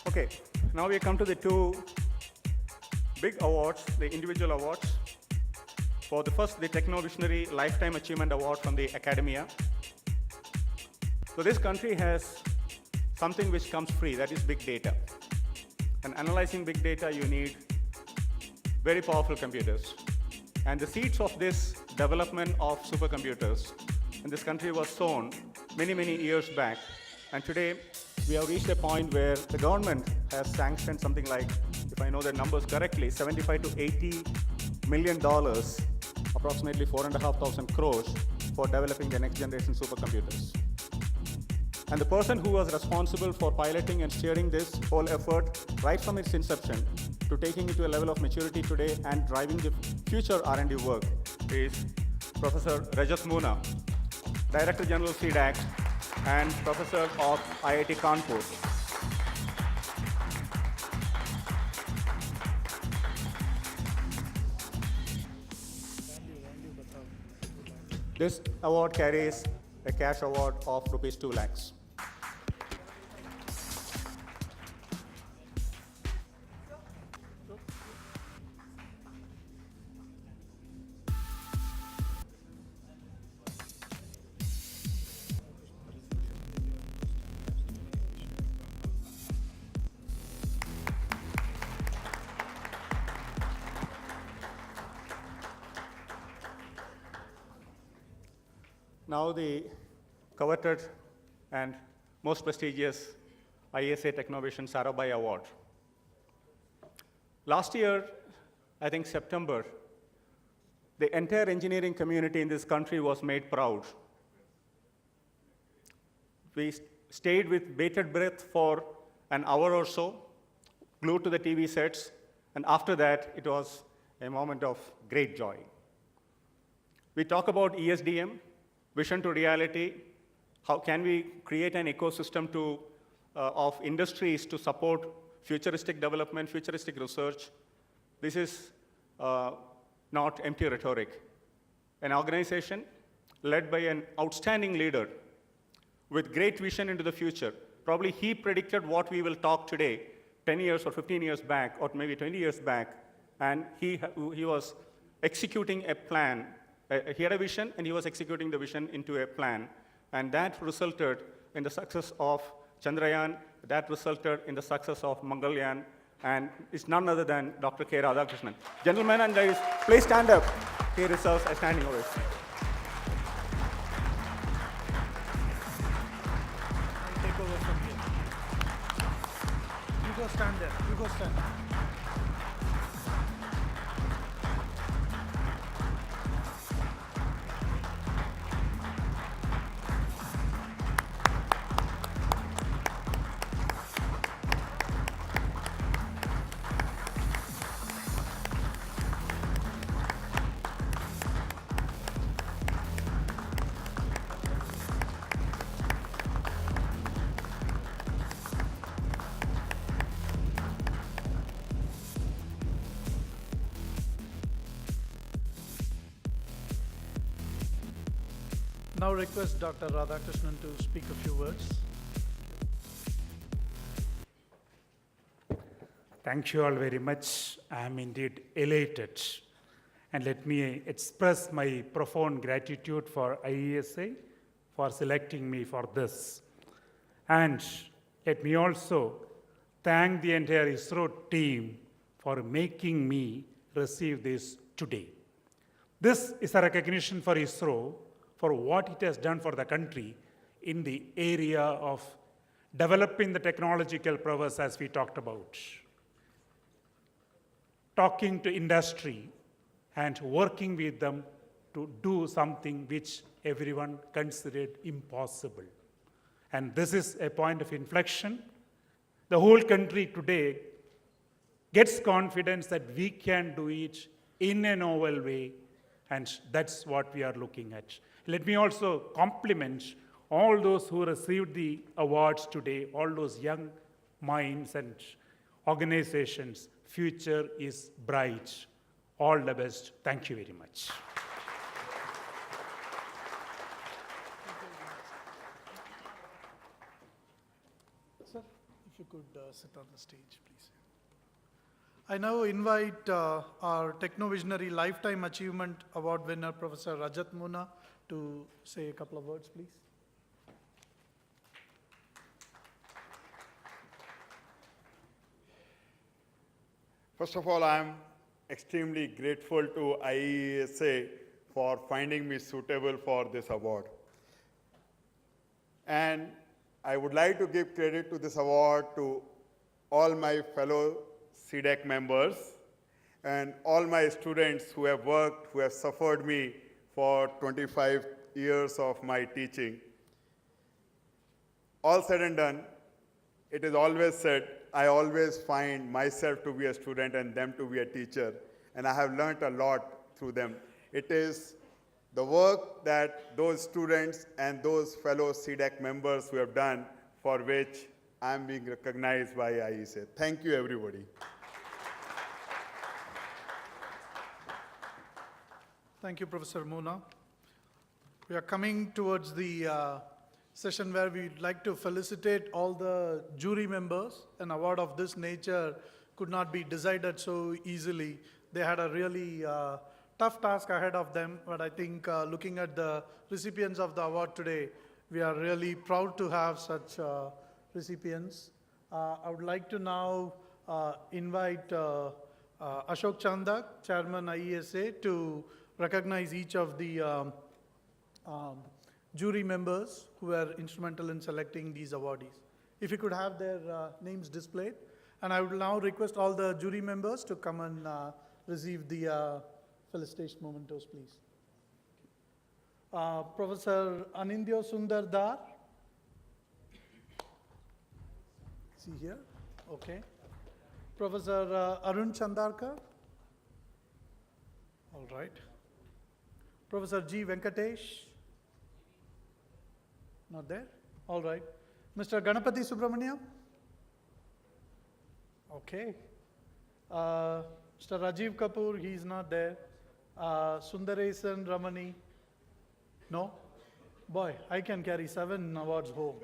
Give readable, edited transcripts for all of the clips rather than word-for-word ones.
Okay, now we come to the two big awards, the individual awards. For the first, the Techno-Visionary Lifetime Achievement Award from the Academia. So this country has something which comes free, that is big data. And analyzing big data, you need very powerful computers. And the seeds of this development of supercomputers in this country was sown many, many years back. And today, we have reached a point where the government has sanctioned something like, if I know the numbers correctly, $75 to $80 million, approximately 4,500 crores, for developing the next generation supercomputers. And the person who was responsible for piloting and steering this whole effort right from its inception to taking it to a level of maturity today and driving the future R&D work is Professor Rajat Moona, Director General CDAC and Professor of IIT Kanpur. This award carries a cash award of rupees 2 lakhs. Now the coveted and most prestigious ISA Technovision Sarabhai Award. Last year, I think September, the entire engineering community in this country was made proud. We stayed with bated breath for an hour or so, glued to the TV sets, and after that, it was a moment of great joy. We talk about ESDM, vision to reality. How can we create an ecosystem of industries to support futuristic development, futuristic research? This is not empty rhetoric. An organization led by an outstanding leader with great vision into the future. Probably he predicted what we will talk today 10 years or 15 years back, or maybe 20 years back, and he was executing a plan. He had a vision, and he was executing the vision into a plan. And that resulted in the success of Chandrayaan, that resulted in the success of Mangalyaan, and it's none other than Dr. K. Radhakrishnan. Gentlemen and ladies, please stand up. He deserves a standing ovation. Take over from here. You go stand there. You go stand there. Now request Dr. Radhakrishnan to speak a few words. Thank you all very much. I am indeed elated. And let me express my profound gratitude for IESA for selecting me for this. And let me also thank the entire ISRO team for making me receive this today. This is a recognition for ISRO for what it has done for the country in the area of developing the technological prowess as we talked about, talking to industry and working with them to do something which everyone considered impossible. And this is a point of inflection. The whole country today gets confidence that we can do it in a novel way, and that's what we are looking at. Let me also compliment all those who received the awards today, all those young minds and organizations. Future is bright. All the best. Thank you very much. Sir, if you could sit on the stage, please. I now invite our Technovisionary Lifetime Achievement Award winner, Professor Rajat Muna, to say a couple of words, please. First of all, I'm extremely grateful to IESA for finding me suitable for this award. And I would like to give credit to this award to all my fellow CDEC members and all my students who have worked, who have suffered me for 25 years of my teaching. All said and done, it is always said, I always find myself to be a student and them to be a teacher, and I have learned a lot through them. It is the work that those students and those fellow CDEC members who have done for which I am being recognized by IESA. Thank you, everybody. Thank you, Professor Muna. We are coming towards the session where we'd like to felicitate all the jury members. An award of this nature could not be decided so easily. They had a really tough task ahead of them, but I think looking at the recipients of the award today, we are really proud to have such recipients. I would like to now invite Ashok Chandak, Chairman IESA, to recognize each of the jury members who were instrumental in selecting these awardees. If you could have their names displayed. And I would now request all the jury members to come and receive the felicitation mementos, please. Professor Anindya Sundar Dar. See here? Okay. Professor Arun Chandarkar. All right. Professor G. Venkatesh. Not there? All right. Mr. Ganapati Subramaniam? Okay. Mr. Rajiv Kapoor, he's not there. Sundaresan Ramani? No? Boy, I can carry 7 awards home.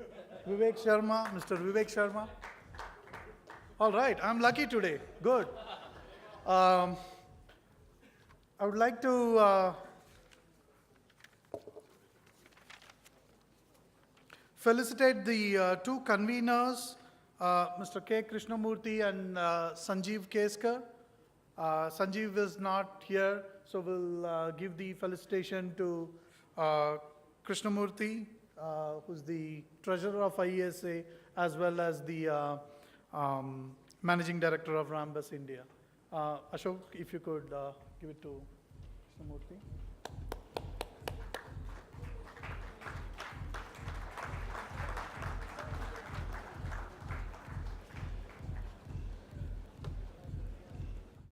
Vivek Sharma, Mr. Vivek Sharma? All right, I'm lucky today. Good. I would like to felicitate the 2 conveners, Mr. K. Krishnamurthy and Sanjeev Keskar. Sanjeev is not here, so we'll give the felicitation to Krishnamurthy, who's the treasurer of IESA, as well as the managing director of Rambus India. Ashok, if you could give it to Krishnamurthy.